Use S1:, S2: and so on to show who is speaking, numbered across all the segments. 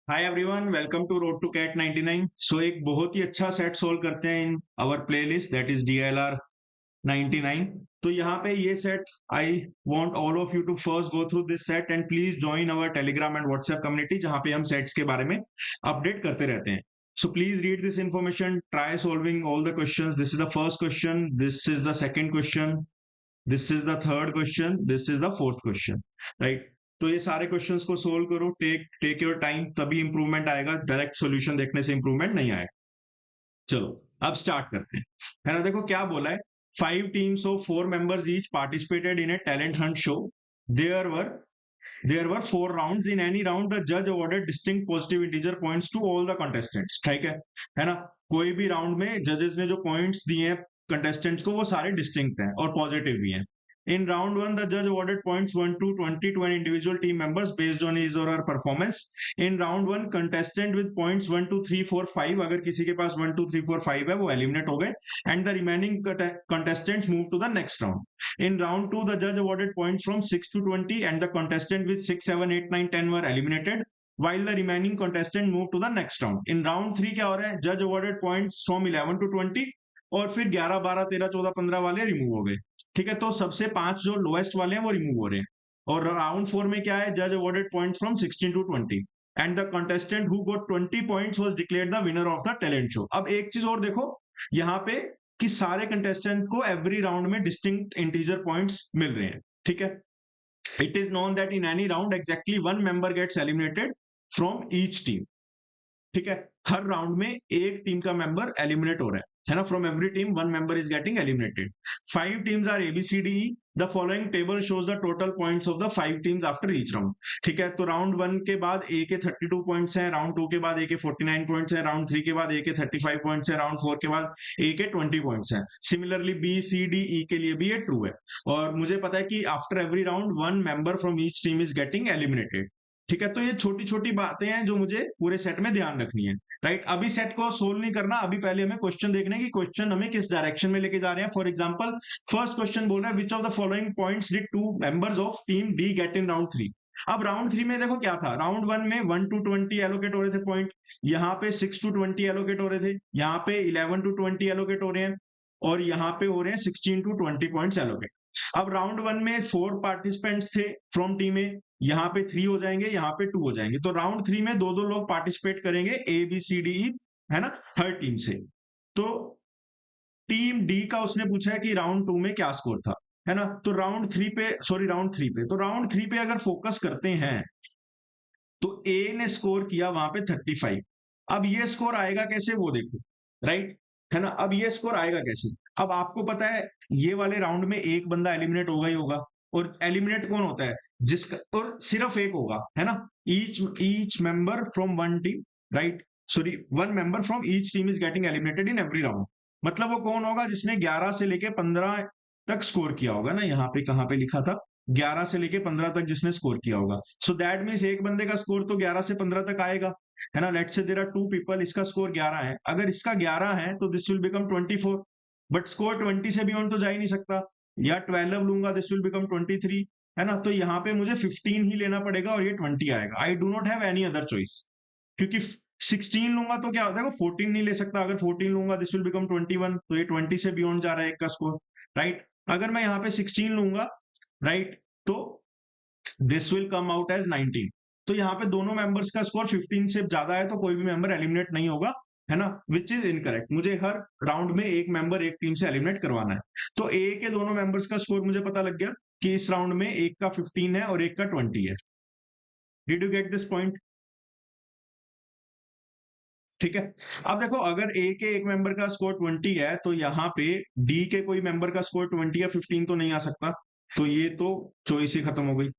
S1: Hi everyone, welcome to road to CAT 99। So एक बहुत ही अच्छा सेट सोल्व करते हैं in our playlist that is DLR 99। तो यहाँ पे ये set I want all of you to first go through this set and please join our Telegram and WhatsApp community जहाँ पे हम सेट्स के बारे में अपडेट करते रहते हैं। So please read this information, try solving all the questions. This is the first question, this is the second question, this is the third question, this is the fourth question. Right, तो ये सारे questions को solve करो, take your time, तभी improvement आएगा। Direct solution देखने से improvement नहीं आएगा। चलो अब स्टार्ट करते हैं। है ना, देखो क्या बोला है। 5 teams of 4 members each participated in a talent hunt show. there were there were 4 rounds. In any round the judge awarded distinct positive integer points to all the contestants. ठीक है ना। कोई भी राउंड में जजेस ने जो पॉइंट्स दिए हैं कंटेस्टेंट्स को वो सारे डिस्टिंक्ट हैं और पॉजिटिव भी हैं। In round one, the judge awarded points 1 to 20 to an individual team members based on his or her performance. In round one, contestant with points 1 2 3 4 5, अगर किसी के पास 1 2 3 4 5 है वो एलिमिनेट हो गए and the remaining contestants move to the next round. In round two, the judge awarded points from 6 to 20 and the contestant with 6 7 8 9 10 were eliminated while the remaining contestant moved to the next round. In round three क्या हो रहा है, judge awarded points from 11 to 20 और फिर 11 12 13 14 15 वाले remove हो गए। ठीक है, तो सबसे 5 जो लोएस्ट वाले हैं वो रिमूव हो रहे हैं। और राउंड 4 में क्या है, जज awarded points from 16 to 20 and the contestant who got 20 points was declared the winner of the talent show. अब एक चीज और देखो यहाँ पे कि सारे कंटेस्टेंट को एवरी राउंड में डिस्टिंक्ट इंटीजर पॉइंट्स मिल रहे हैं। ठीक है, it is known that in any round exactly 1 member gets eliminated from each team. ठीक है, हर राउंड में एक टीम का मेंबर एलिमिनेट हो रहा है ना। From every team 1 member is getting eliminated. 5 teams are ABCDE। The following table shows the total points of the 5 teams after each round. ठीक है, तो राउंड 1 के बाद ए के 32 पॉइंट्स हैं, राउंड 2 के बाद ए के 49 पॉइंट्स हैं, राउंड 3 के बाद ए के 35 पॉइंट्स हैं, राउंड 4 के बाद ए के 20 पॉइंट्स हैं। सिमिलरली BCDE के लिए भी ये ट्रू है। और मुझे पता है कि after every round 1 member from each team is getting eliminated. ठीक है, तो ये छोटी छोटी बातें हैं जो मुझे पूरे सेट में ध्यान रखनी है। राइट, अभी सेट को सोल्व नहीं करना, अभी पहले हमें क्वेश्चन देखना है कि क्वेश्चन हमें किस डायरेक्शन में लेके जा रहे हैं। फॉर एग्जांपल फर्स्ट क्वेश्चन बोल रहा है which of the following points did 2 members of team D gate in round 3। अब राउंड 3 में देखो क्या था, राउंड 1 में 1 to 20 एलोकेट हो रहे थे पॉइंट, यहाँ पे 6 to 20 एलोकेट हो रहे थे, यहाँ पे 11 to 20 एलोकेट हो रहे हैं और यहाँ पे हो रहे हैं 16 to 20 पॉइंट्स एलोकेट। अब राउंड 1 में 4 पार्टिसिपेंट्स थे फ्रॉम टीम ए, यहाँ पे 3 हो जाएंगे, यहाँ पे 2 हो जाएंगे, तो राउंड 3 में दो दो लोग पार्टिसिपेट करेंगे ABCDE, है ना, हर टीम से। तो टीम डी का उसने पूछा है कि राउंड 2 में क्या स्कोर था, है ना। तो राउंड 3 पे अगर फोकस करते हैं तो ए ने स्कोर किया वहां पे 35। अब ये स्कोर आएगा कैसे वो देखो। राइट, है ना, अब ये स्कोर आएगा कैसे। अब आपको पता है ये वाले राउंड में एक बंदा एलिमिनेट होगा ही होगा, और एलिमिनेट कौन होता है, जिसका, और सिर्फ एक होगा, है ना। Each member from one team, right, sorry 1 member from each team is getting eliminated in every round. मतलब वो कौन होगा, जिसने 11 से लेके 15 तक स्कोर किया होगा ना। यहाँ पे कहाँ पे लिखा था, 11 से लेके 15 तक जिसने स्कोर किया होगा। सो दैट मीन्स एक बंदे का स्कोर तो 11 से 15 तक आएगा, है ना। Let's say there are 2 people, इसका स्कोर 11 है, अगर इसका 11 है तो this will become 24, but score 20 से बियॉन्ड तो जा ही नहीं सकता। या 12 लूंगा, दिस विल बिकम 23, है ना। तो यहाँ पे मुझे 15 ही लेना पड़ेगा और ये 20 आएगा। I do not have any other choice, क्योंकि 16 लूंगा तो क्या होता है, 14 नहीं ले सकता। अगर 14 लूंगा दिस विल बिकम 21, तो ये 20 से बियॉन्ड जा रहा है एक का स्कोर। राइट, अगर मैं यहाँ पे 16 लूंगा, राइट, तो this will come out as 19। तो यहाँ पे दोनों मेंबर्स का स्कोर 15 से ज्यादा है तो कोई भी मेंबर एलिमिनेट नहीं होगा, है ना, विच इज इनकरेक्ट। मुझे हर राउंड में एक मेंबर एक टीम से एलिमिनेट करवाना है। तो ए के दोनों मेंबर्स का स्कोर मुझे पता लग गया कि इस राउंड में एक का 15 है और एक का 20 है। Did you get this point? ठीक है, अब देखो अगर ए के एक मेंबर का स्कोर 20 है तो यहाँ पे डी के कोई मेंबर का स्कोर 20 या 15 तो नहीं आ सकता, तो ये तो चॉइस ही खत्म हो गई।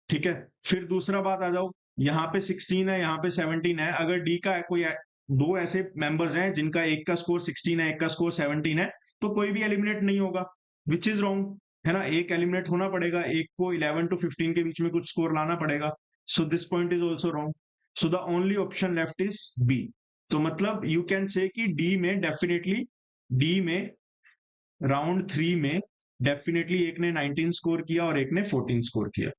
S1: ठीक है, फिर दूसरा बात आ जाओ, यहाँ पे 16 है, यहाँ पे 17 है। अगर डी का कोई दो ऐसे मेंबर्स हैं जिनका एक का स्कोर 16 है, एक का स्कोर 17 है, तो कोई भी एलिमिनेट नहीं होगा, विच इज रॉन्ग, है ना। एक एलिमिनेट होना पड़ेगा, एक को 11 to 15 के बीच में कुछ स्कोर लाना पड़ेगा। So this point is also wrong. So the only option left is B. तो मतलब यू कैन से कि डी में डेफिनेटली, डी में राउंड 3 में डेफिनेटली एक ने 19 स्कोर किया और एक ने 14 स्कोर किया।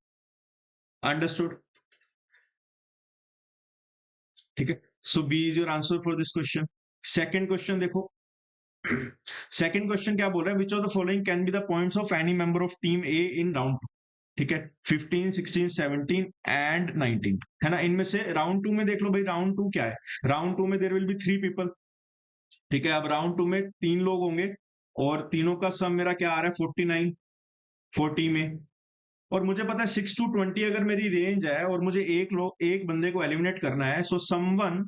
S1: अंडरस्टूड? ठीक है, so B is your answer for this question. Second question देखो, सेकेंड क्वेश्चन क्या बोल रहा है, which of the following can be the points of any member of team A in round, ठीक है, 15, 16, 17 एंड 19, है ना। इनमें से राउंड टू में देख लो भाई, राउंड टू क्या है, राउंड टू में देर विल बी 3 पीपल, ठीक है। अब राउंड टू में 3 लोग होंगे और तीनों का सम मेरा क्या आ रहा है 49, 40 में, और मुझे पता है 6 to 20 अगर मेरी रेंज है और मुझे एक बंदे को एलिमिनेट करना है, so someone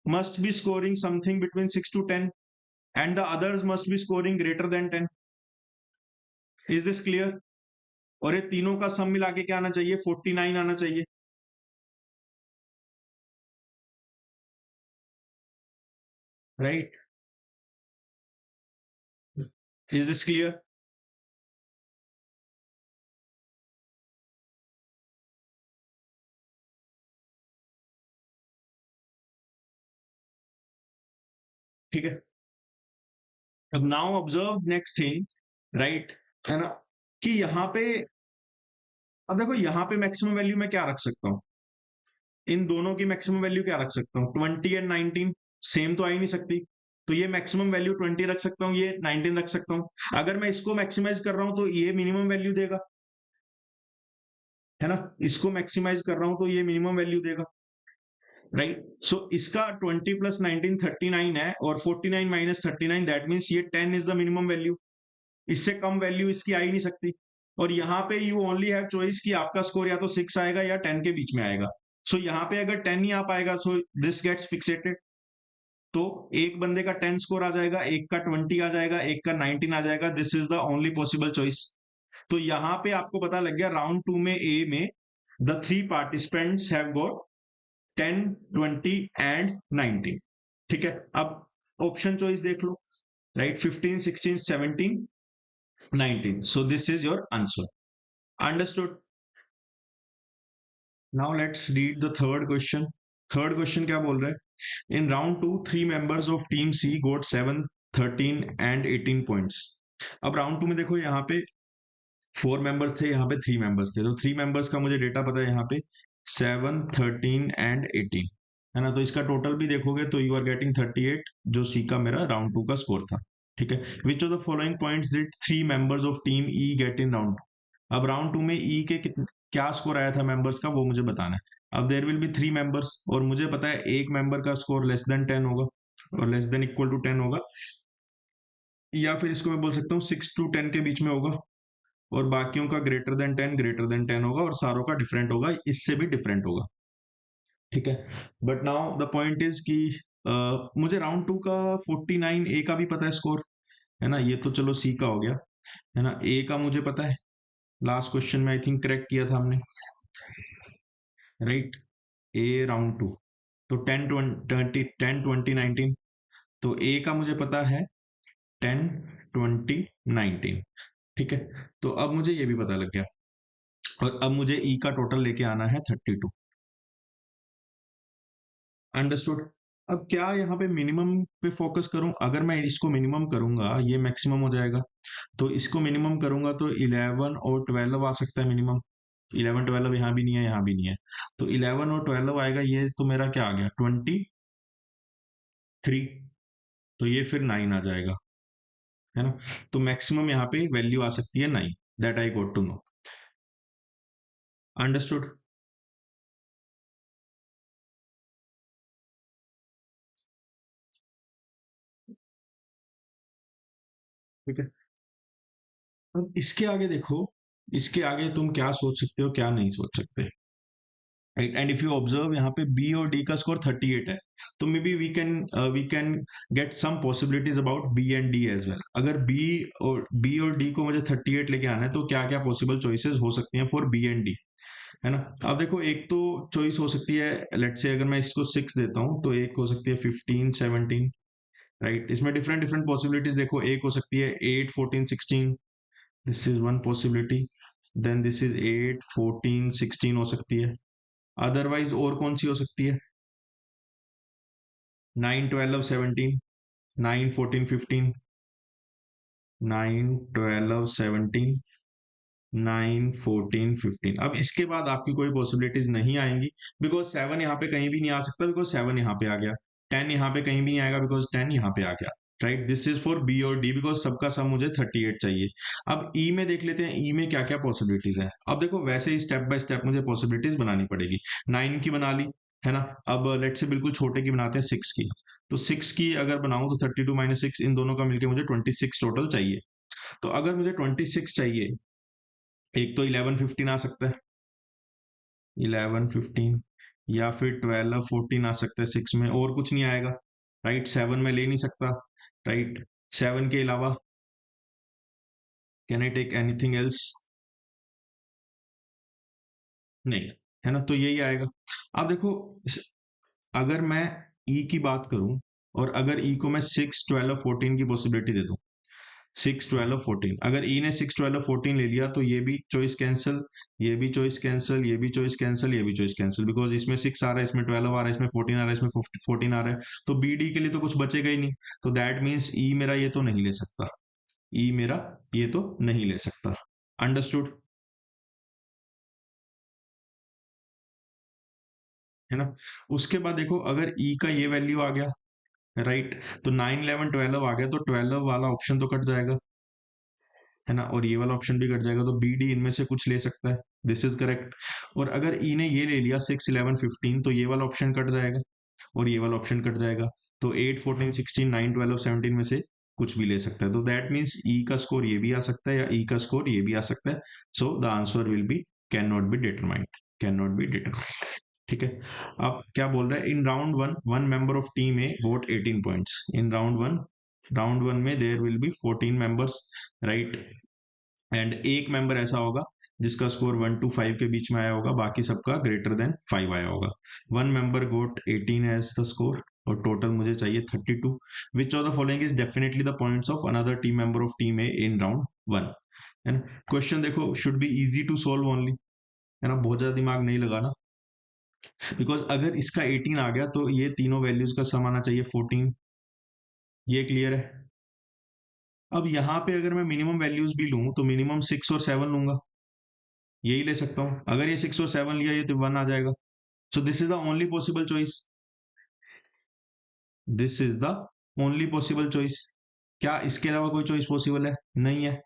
S1: must be scoring something between 6 to 10 and the others must be scoring greater than 10। Is this clear? और ये तीनों का सम मिला के क्या आना चाहिए, 49 आना चाहिए, राइट? Is this clear? ठीक है, अब now observe next thing, right, है ना, कि यहाँ पे, अब देखो यहाँ पे मैक्सिमम वैल्यू मैं क्या रख सकता हूँ, इन दोनों की मैक्सिमम वैल्यू क्या रख सकता हूँ, 20 एंड 19 सेम तो आ ही नहीं सकती, तो ये मैक्सिमम वैल्यू 20 रख सकता हूँ, ये 19 रख सकता हूँ। अगर मैं इसको मैक्सिमाइज कर रहा हूँ तो ये मिनिमम वैल्यू देगा, है ना, इसको मैक्सिमाइज कर रहा हूँ तो ये मिनिमम वैल्यू देगा, राइट। सो इसका 20 + 19 39 है, और 49 - 39 दैट मीन्स ये 10 इज द मिनिमम वैल्यू, इससे कम वैल्यू इसकी आ ही नहीं सकती। और यहाँ पे यू ओनली हैव चॉइस कि आपका स्कोर या तो 6 आएगा या 10 के बीच में आएगा। सो यहाँ पे अगर 10 ही आ पाएगा, सो दिस गेट्स फिक्सेटेड, तो एक बंदे का 10 स्कोर आ जाएगा, एक का 20 आ जाएगा, एक का 19 आ जाएगा, this is the only possible choice. तो यहाँ पे आपको पता लग गया राउंड टू में ए में the 3 participants have got 10, 20 and 19, ठीक है। अब ऑप्शन चॉइस देख लो, right, 15, 16, 17, 19, so this is your answer, understood? Now let's read the third question. Third question क्या बोल रहा है, in round 2 3 members of team C got 7, 13 and 18 points। अब round to में देखो, यहाँ पे 4 मेंबर्स थे, यहाँ पे 3 मेंबर्स थे, तो 3 मेंबर्स का मुझे डेटा पता है, यहाँ पे 7, 13 एंड 18, है ना। तो इसका टोटल भी देखोगे तो यू आर गेटिंग 38, जो सी का मेरा राउंड टू का स्कोर था, ठीक है। Which of the following points did 3 members of team E gate in round to. अब राउंड टू में ई के क्या स्कोर आया था मेंबर्स का, वो मुझे बताना है। अब देर विल बी 3 मेंबर्स, और मुझे पता है एक मेंबर का स्कोर लेस देन 10 होगा, और लेस देन इक्वल टू 10 होगा, या फिर इसको मैं बोल सकता हूँ 6 to 10 के बीच में होगा, और बाकियों का ग्रेटर देन 10 होगा, और सारों का डिफरेंट होगा, इससे भी डिफरेंट होगा, ठीक है। But now the point is कि मुझे राउंड टू का 49 ए का भी पता है स्कोर, है ना, ये तो चलो सी का हो गया, है ना। ए का मुझे पता है, लास्ट क्वेश्चन में आई थिंक करेक्ट किया था हमने, राइट, ए राउंड टू, तो 10, 20, 10, 20, 19, तो ए का मुझे पता है 10, 20, 19, ठीक है। तो अब मुझे ये भी पता लग गया, और अब मुझे ई का टोटल लेके आना है 32, अंडरस्टूड। अब क्या यहाँ पे मिनिमम पे फोकस करूं, अगर मैं इसको मिनिमम करूंगा ये मैक्सिमम हो जाएगा, तो इसको मिनिमम करूंगा तो 11 और 12 आ सकता है मिनिमम, 11 12 यहाँ भी नहीं है, यहाँ भी नहीं है, तो 11 और 12 आएगा, ये तो मेरा क्या आ गया 23, तो ये फिर 9 आ जाएगा, है ना। तो मैक्सिमम यहाँ पे वैल्यू आ सकती है 9, that I got to know, understood. ठीक है, अब इसके आगे देखो, इसके आगे तुम क्या सोच सकते हो, क्या नहीं सोच सकते, right. And if you observe यहाँ पे बी और डी का स्कोर 38 है, तो may be we can get some possibilities about B and D as well. अगर बी और डी को मुझे 38 लेके आना है, तो क्या क्या पॉसिबल चॉइसेस हो सकती हैं फॉर बी एंड डी, है ना। अब देखो, एक तो चॉइस हो सकती है, लेट्स से अगर मैं इसको 6 देता हूँ, तो एक हो सकती है 15, 17, राइट। इसमें डिफरेंट डिफरेंट पॉसिबिलिटीज देखो, एक हो सकती है 8, 14, 16, this is one possibility, then this is 8, 14, 16 हो सकती है। अदरवाइज और कौन सी हो सकती है, 9, 12, 17, 9, 14, 15, 9, 12, 17, 9, 14, 15। अब इसके बाद आपकी कोई पॉसिबिलिटीज नहीं आएंगी, बिकॉज 7 यहाँ पे कहीं भी नहीं आ सकता, बिकॉज 7 यहाँ पे आ गया। 10 यहाँ पे कहीं भी नहीं आएगा, बिकॉज 10 यहाँ पे आ गया। Right, this is for B और डी, बिकॉज सबका सम मुझे 38 चाहिए। अब ई में देख लेते हैं, ई में क्या क्या पॉसिबिलिटीज है। अब देखो वैसे ही स्टेप बाय स्टेप मुझे पॉसिबिलिटीज बनानी पड़ेगी। 9 की बना ली, है ना। अब लेट से बिल्कुल छोटे की बनाते हैं, 6 की। तो 6 की अगर बनाऊं तो 32 माइनस 6, इन दोनों का मिलकर मुझे 26 टोटल चाहिए। तो अगर मुझे 26 चाहिए, एक तो 11, 15 आ सकता है, 11, 15, या फिर 12, 14 आ सकता है 6 में, और कुछ नहीं आएगा। राइट, 7 में ले नहीं सकता। राइट, 7 के अलावा can I take anything else? नहीं, है ना, तो यही आएगा। अब देखो, अगर मैं ई की बात करूं, और अगर ई को मैं 6, 12, 14 की पॉसिबिलिटी दे दूं, 6, 12, 14, अगर ई ने 6, 12, 14 ले लिया, तो ये भी चॉइस कैंसिल, ये भी चॉइस कैंसिल, ये भी चॉइस कैंसिल, ये भी चॉइस कैंसिल, बिकॉज इसमें 6 आ रहा है, इसमें 12 आ रहा है, इसमें 14 आ रहा है, इसमें 14 आ रहा है, तो बी डी के लिए तो कुछ बचेगा ही नहीं। तो दैट मीन्स ई मेरा ये तो नहीं ले सकता, ई मेरा ये तो नहीं ले सकता। अंडरस्टूड, है ना। उसके बाद देखो, अगर ई का ये वैल्यू आ गया, राइट, तो 9, 11, 12 आ गया, तो 12 वाला ऑप्शन तो कट जाएगा, है ना, और ये वाला ऑप्शन भी कट जाएगा, तो बी डी इनमें से कुछ ले सकता है। This is correct. और अगर ई ने ये ले लिया 6, 11, 15, तो ये वाला ऑप्शन कट जाएगा, और ये वाला ऑप्शन कट जाएगा। तो 8, 14, 16, 9, 12, 17 में से कुछ भी ले सकता है। तो दैट मीन्स ई का स्कोर ये भी आ सकता है, या ई का स्कोर ये भी आ सकता है। So the answer will be can not be determined, can not be determined. ठीक है। अब क्या बोल रहा है, in round one, one member of team A vote 18 points in round one. Round one में there will be 14 members, right, and एक मेंबर ऐसा होगा जिसका स्कोर 1 to 5 के बीच में आया होगा, बाकी सबका ग्रेटर देन 5 आया होगा। One member got 18 as the score, और टोटल मुझे चाहिए 32। Which of the following is definitely the points of another team member of team A in round one, है ना। क्वेश्चन देखो, should be easy to solve only, है ना, बहुत ज्यादा दिमाग नहीं लगाना, बिकॉज अगर इसका 18 आ गया तो ये तीनों वैल्यूज का सम आना चाहिए 14। ये क्लियर है। अब यहाँ पे अगर मैं मिनिमम वैल्यूज भी लूं, तो मिनिमम 6 और 7 लूंगा, यही ले सकता हूं। अगर ये 6 और 7 लिया, ये तो 1 आ जाएगा। So this is the only possible choice, this is the only possible choice. क्या इसके अलावा कोई चॉइस पॉसिबल है? नहीं है।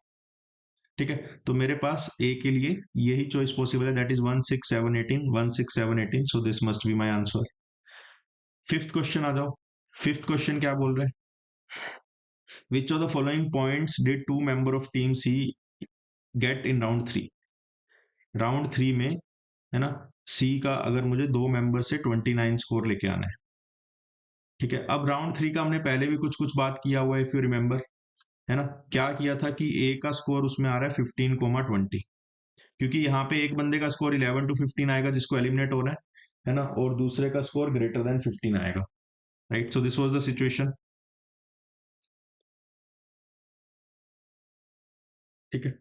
S1: ठीक है, तो मेरे पास ए के लिए यही चॉइस पॉसिबल है, that is 1, 6, 7, 18, 1, 6, 7, 18। So this must be my answer. Fifth question आ जाओ। फिफ्थ क्वेश्चन क्या बोल रहे हैं, which of the following points did two member of team C get in round three. Round three में, है ना, सी का अगर मुझे दो मेंबर से 29 स्कोर लेके आना है। ठीक है, अब राउंड थ्री का हमने पहले भी कुछ कुछ बात किया हुआ है, इफ यू रिमेंबर, है ना। क्या किया था कि ए का स्कोर उसमें आ रहा है 15, 20, क्योंकि यहाँ पे एक बंदे का स्कोर 11 to 15 आएगा जिसको एलिमिनेट होना है ना, और दूसरे का स्कोर ग्रेटर देन 15 आएगा। Right, so this was the situation. ठीक है,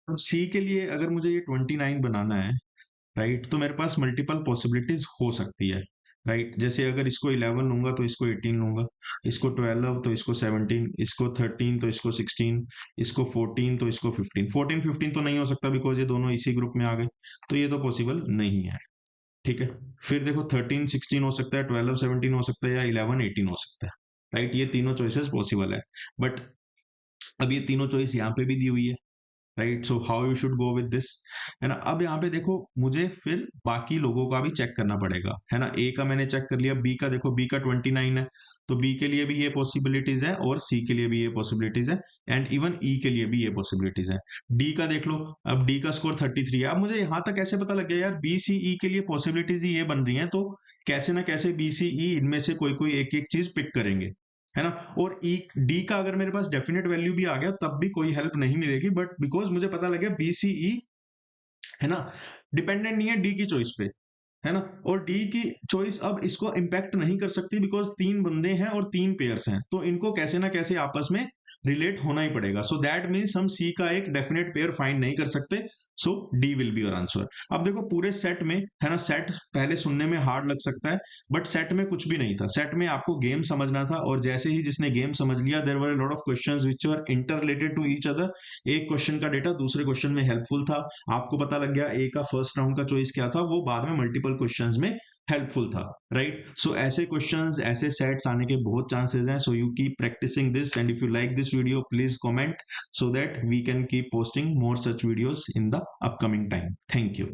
S1: अब सी के लिए अगर मुझे ये 29 बनाना है, राइट, तो मेरे पास मल्टीपल पॉसिबिलिटीज हो सकती है। राइट, जैसे अगर इसको 11 लूंगा तो इसको 18 लूंगा, इसको 12 तो इसको 17, इसको 13 तो इसको 16, इसको 14 तो इसको 15। 14, 15 तो नहीं हो सकता, बिकॉज ये दोनों इसी ग्रुप में आ गए, तो ये तो पॉसिबल नहीं है। ठीक है, फिर देखो 13, 16 हो सकता है, 12, 17 हो सकता है, या 11, 18 हो सकता है। राइट, ये तीनों चॉइसेस पॉसिबल है, बट अब ये तीनों चॉइस यहाँ पे भी दी हुई है। Right, so how you should go with this, है ना। अब यहाँ पे देखो, मुझे फिर बाकी लोगों का भी चेक करना पड़ेगा, है ना। ए का मैंने चेक कर लिया, बी का देखो, बी का 29 है, तो बी के लिए भी ये पॉसिबिलिटीज है, और सी के लिए भी ये पॉसिबिलिटीज है, एंड इवन ई के लिए भी ये पॉसिबिलिटीज है। डी का देख लो, अब डी का स्कोर 33 है। अब मुझे यहाँ तक कैसे पता लग गया यार, बी सी ई के लिए पॉसिबिलिटीज ही ये बन रही है, तो कैसे ना कैसे बी सी ई इनमें से कोई कोई एक एक चीज पिक करेंगे, है ना। और ई डी का अगर मेरे पास डेफिनेट वैल्यू भी आ गया, तब भी कोई हेल्प नहीं मिलेगी, बट बिकॉज मुझे पता लग गया बीसीई, है ना, डिपेंडेंट नहीं है डी की चॉइस पे, है ना। और डी की चॉइस अब इसको इम्पैक्ट नहीं कर सकती, बिकॉज तीन बंदे हैं और तीन पेयर्स हैं, तो इनको कैसे ना कैसे आपस में रिलेट होना ही पड़ेगा। सो दैट मीन्स हम सी का एक डेफिनेट पेयर फाइंड नहीं कर सकते, so D will be your answer. अब देखो पूरे सेट में है ना, सेट पहले सुनने में हार्ड लग सकता है, बट सेट में कुछ भी नहीं था। सेट में आपको गेम समझना था, और जैसे ही जिसने गेम समझ लिया, there were a lot of questions which were inter related to each other. एक क्वेश्चन का डेटा दूसरे क्वेश्चन में हेल्पफुल था, आपको पता लग गया ए का फर्स्ट राउंड का चॉइस क्या था, वो बाद में मल्टीपल क्वेश्चंस में हेल्पफुल था, राइट। सो ऐसे क्वेश्चंस, ऐसे सेट्स आने के बहुत चांसेस हैं। So you keep practising this, and if you like this video please comment so that we can keep posting more such videos in the upcoming time. Thank you.